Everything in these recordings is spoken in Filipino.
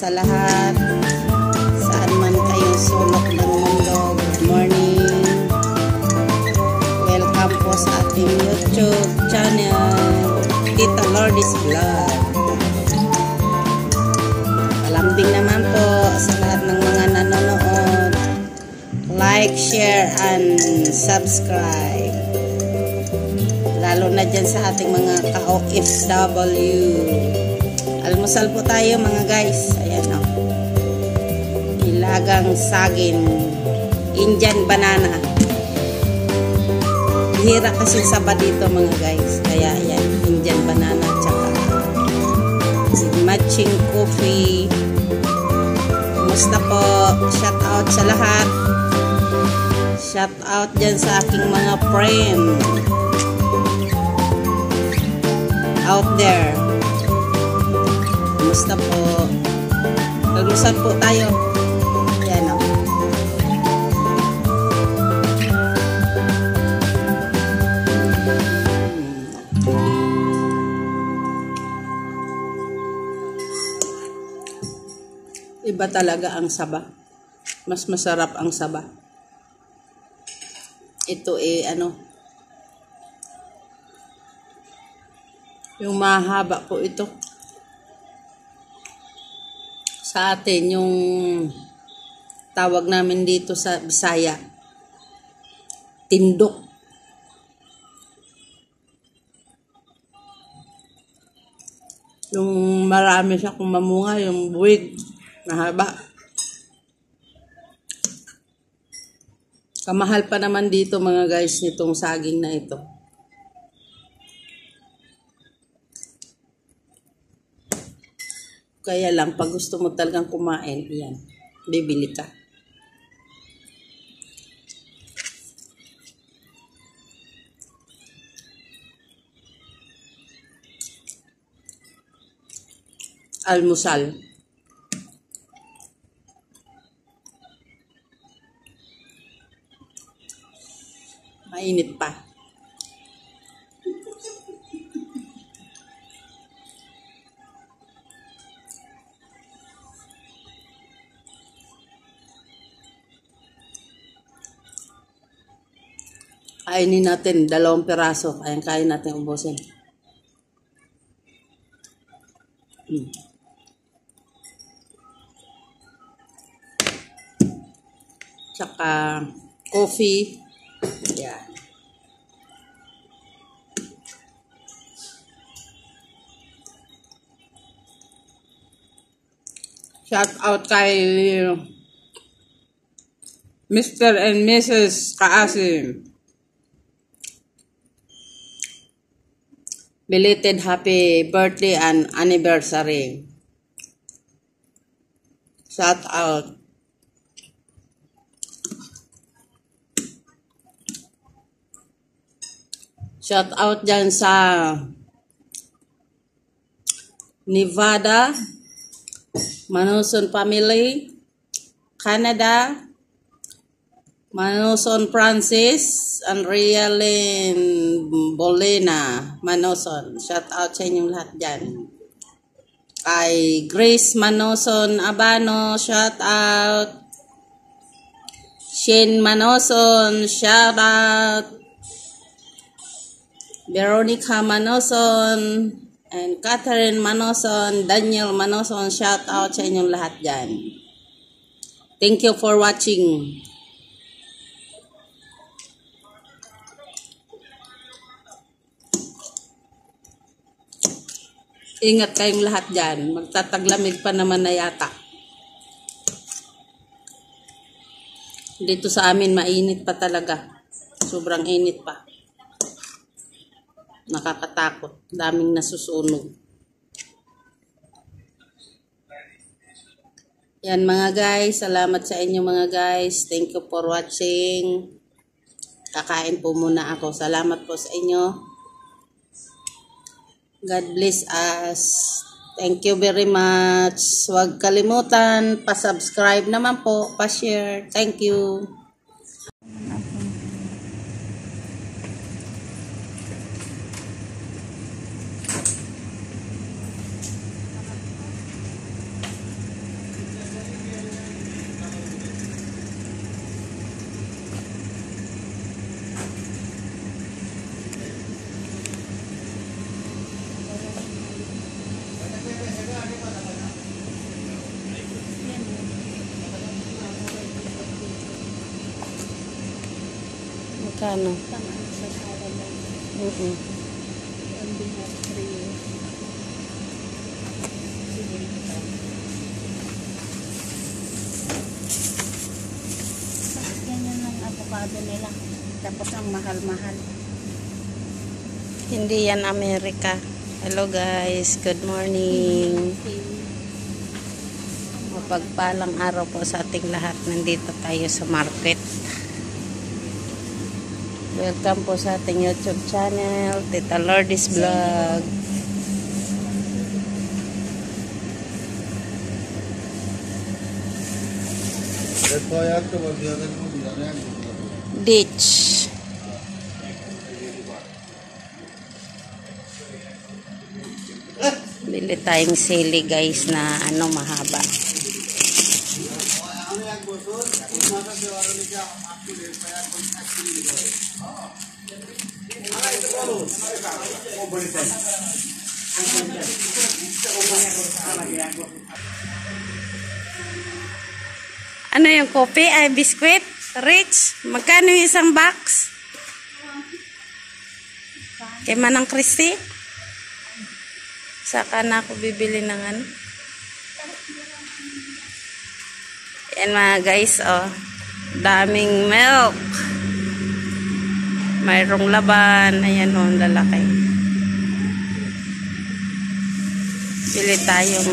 Sa lahat, saan man kayong sulok ng mundo, good morning. Welcome po sa ating YouTube channel, Tita Lourdes Vlog. Palambing naman po sa lahat ng mga nanonood. Like, share, and subscribe. Lalo na dyan sa ating mga ka-OFW. Almusal po tayo mga guys. Ayan o. Ilagang saging. Indian banana. Bihira kasi saba dito mga guys. Kaya ayan. Indian banana. Tsaka matching coffee. Kumusta po? Shout out sa lahat. Shout out dyan sa aking mga friend. Out there. Kumusta po? Almusal po tayo. Yan o. Iba talaga ang saba. Mas masarap ang saba. Ito yung mahaba po ito. Sa atin, yung tawag namin dito sa Bisaya, tindok. Yung marami siya kung mamunga, yung buwig, mahaba. Kamahal pa naman dito mga guys, nitong saging na ito. Kaya lang, pag gusto mo talagang kumain, yan, bibili ka. Almusal. Mainit pa. Kainin natin 2 piraso. Kain natin ubusin. Tsaka coffee. Yan. Shout out kay Mr. and Mrs. Kaasim. Belated happy birthday and anniversary. Shout out. Shout out dyan sa Nevada, Manuson family, Canada, Manuson Francis, and Rialyn Bolena, Manuson. Shout out sa inyong lahat dyan. Kay Grace Manuson Abano, shout out. Shane Manuson, shout out. Veronica Manoson, And Catherine Manoson, Daniel Manoson, shout out sa inyong lahat dyan. Thank you for watching. Ingat kayong lahat dyan. Magtataglamig pa naman na yata. Dito sa amin mainit pa talaga. Sobrang init pa. Nakakatakot. Daming nasusunog. Yan mga guys. Salamat sa inyo mga guys. Thank you for watching. Kakain po muna ako. Salamat po sa inyo. God bless us. Thank you very much. Huwag kalimutan, pa-subscribe naman po, pa-share. Thank you. Magkano? Ganyan ang avocado nila. Tapos ang mahal-mahal. Hindi yan Amerika. Hello guys, good morning. Mapagpalang araw po sa ating lahat. Nandito tayo sa market. Welcome po sa ating YouTube channel, Tita Lourdes Vlog. Ditch. Bili tayong sili guys na mahaba. Ano yung kopi? Ay, biskwit? Rich? Magkano yung isang box? Kay Manang Christy? Saka na ako bibili ng ano. Yan mga guys, oh. Daming milk. Mayroong laban. Ayan oh, lalaki. Bili tayong.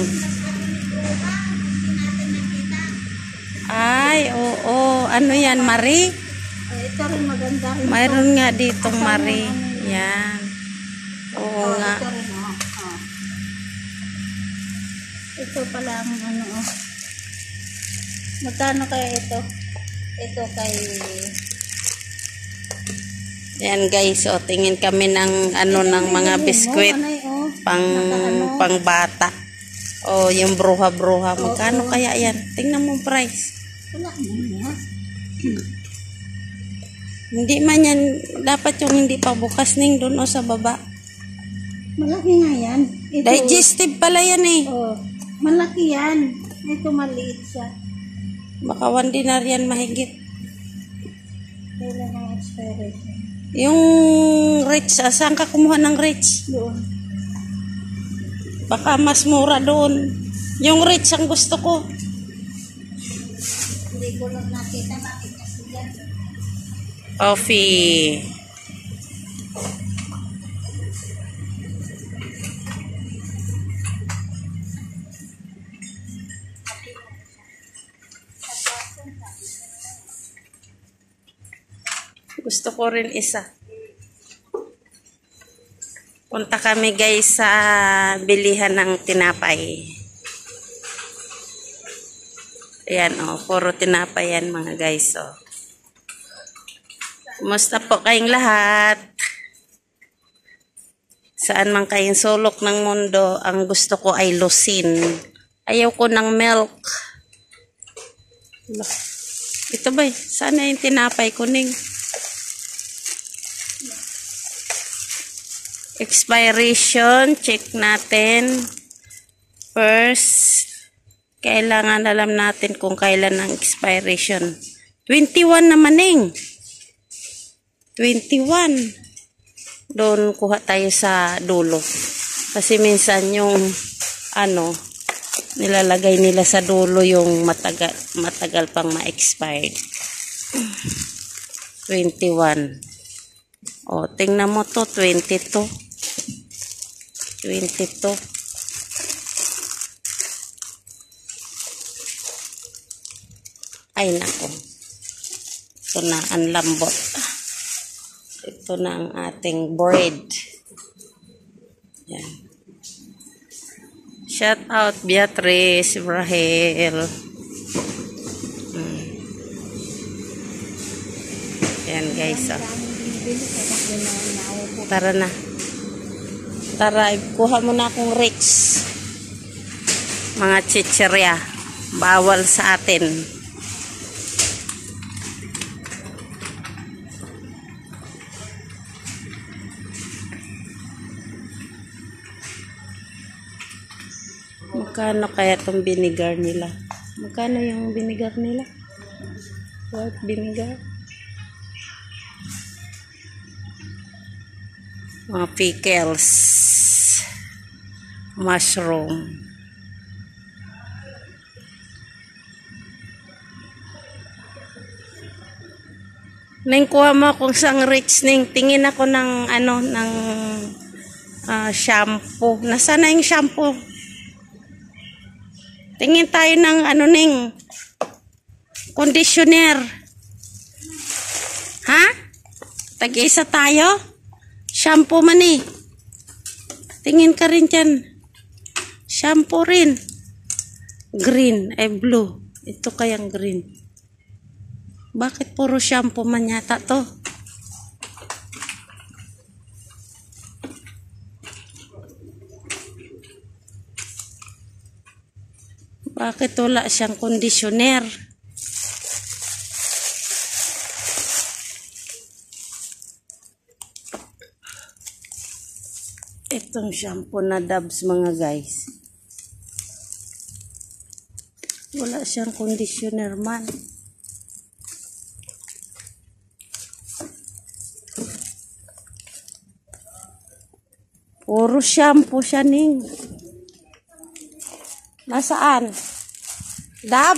Ay, oo. Ano yan, Marie? Ito rin maganda rin. Mayroon nga ditong Marie. Yan. Oo nga. Ito rin, oh. Ito pala ang ano, oh. Magkano kaya ito? Ito kay... Yan guys, oh, tingin kami ng ano ng mga biskwit pang bata. Oh, yung bruha-bruha. Magkano kaya yan? Tingnan mo price. Wala naman. Hindi man yan, dapat yung hindi pa bukas ning doon o sa baba. Malaki nga yan. Ito, digestive pala yan eh. oh, malaki yan. Ito maliit siya. Baka 1 dinar yan mahigit. Kailan ang expiration? Yung rich, saan ka kumuha ng rich? Doon. Baka mas mura doon. Yung rich ang gusto ko. Hindi ko lang nakita. Bakit kasi yan? Coffee. Gusto ko rin isa. Punta kami guys sa bilihan ng tinapay. Ayan oh, puro tinapay yan mga guys oh. Kumusta po kayong lahat? Saan man kayong sulok ng mundo, ang gusto ko ay lusin. Ayaw ko ng milk. Ito ba? Sana yung tinapay kuning. Expiration, check natin. First, kailangan alam natin kung kailan ang expiration. 21 naman ning. 21. Doon kuha tayo sa dulo. Kasi minsan yung nilalagay nila sa dulo yung matagal pang ma-expired. 21. O, tingnan mo to, 22. 22. Ay, nako. Ito na, ang lambot. Ito na ang ating bread. Yan. Shout out, Beatrice, Rahel. Yan, guys. Tara na. Tara, kuha mo na akong Rex. Mga chichirya. Bawal sa atin. Magkano kaya itong vinegar nila? Magkano yung vinegar nila? White vinegar? Mga pickles. Mushroom. Neng kuha mo akong sang rich ning. Tingin ako ng shampoo. Nasaan na yung shampoo? Tingin tayo ng ning conditioner. Ha? Tag-isa tayo? Shampoo man eh. Tingin ka rin dyan. Shampoo rin. Green ay blue. Ito kayang green. Bakit puro shampoo man yata to? Bakit wala siyang conditioner? Itong shampoo na Dubs mga guys. Wala siyang conditioner man. Puro shampoo siya ning. Nasaan? Dab?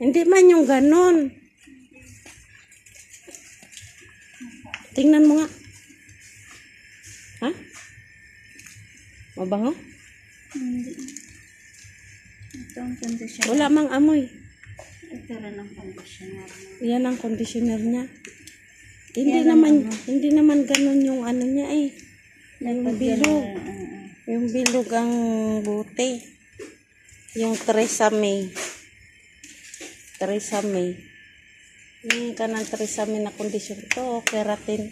Hindi man yung ganun. Tingnan mo nga. Ha? Mabango? Hindi. Ito ang conditioner. Wala mang amoy. Ito rin ang conditioner. Yan ang conditioner niya. Yan Hindi naman ganun yung niya eh. Yung bilog. Yung bilog ang buti. Yung Teresa May. Teresa May. Yung kanang Teresa May na conditioner. Ito, keratin.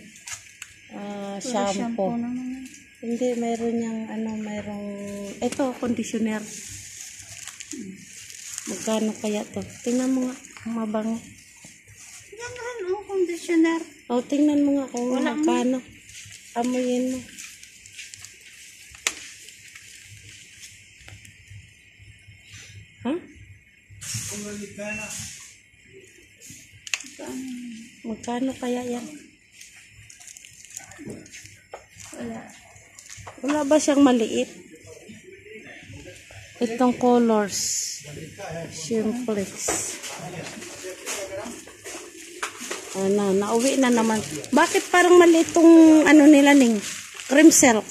Shampoo. Hindi, mayroon yung mayroong ito, conditioner. Magkano kaya to? Tingnan mo nga kung mabango. Yan rin conditioner. O, tingnan mo nga kung magkano. Amoyin mo. Ha? Magkano kaya yan? Wala ba siyang maliit? Itong colors. Simplex. Nauwi na naman. Bakit parang maliit itong nila ning? Cream silk.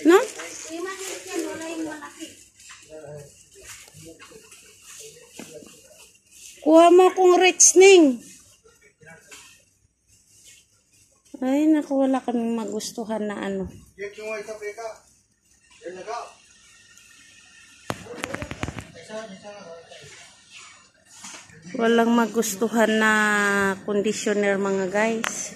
No? Kuha mo akong Rex ning. Ay, naku, wala kaming magustuhan na Walang magustuhan na conditioner mga guys.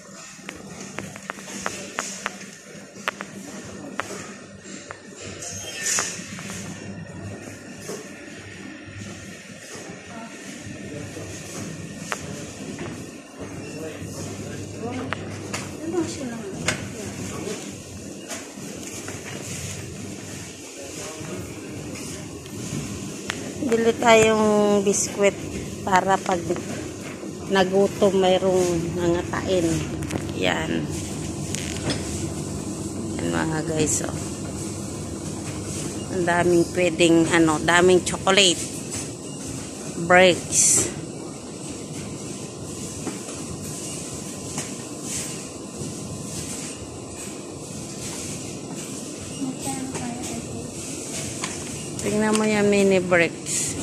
Bili tayong biskwit para pag nagutom mayroong nangatain. Yan. Yan mga guys, oh. Ang daming pwedeng, daming chocolate. Breaks. Tingnan mo yung mini bricks.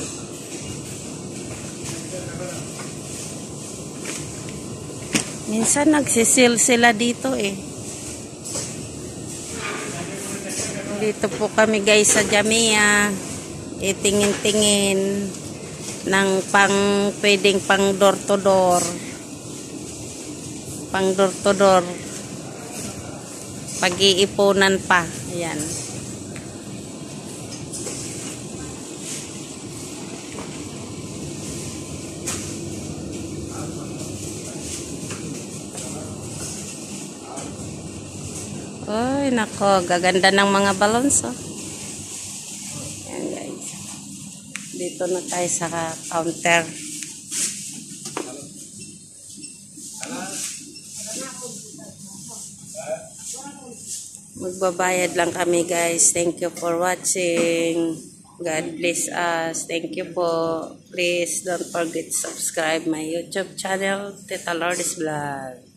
Minsan nagsisil sila dito eh. Dito po kami guys sa Jamia. Itingin-tingin ng pwedeng pang door to door. Pang door to door. Pag-iipunan pa. Ayan. Ay, nako, gaganda ng mga balons, oh. Ayan, guys. Dito na tayo sa counter. Magbabayad lang kami, guys. Thank you for watching. God bless us. Thank you po. Please don't forget to subscribe my YouTube channel, Tita Lourdes Vlog.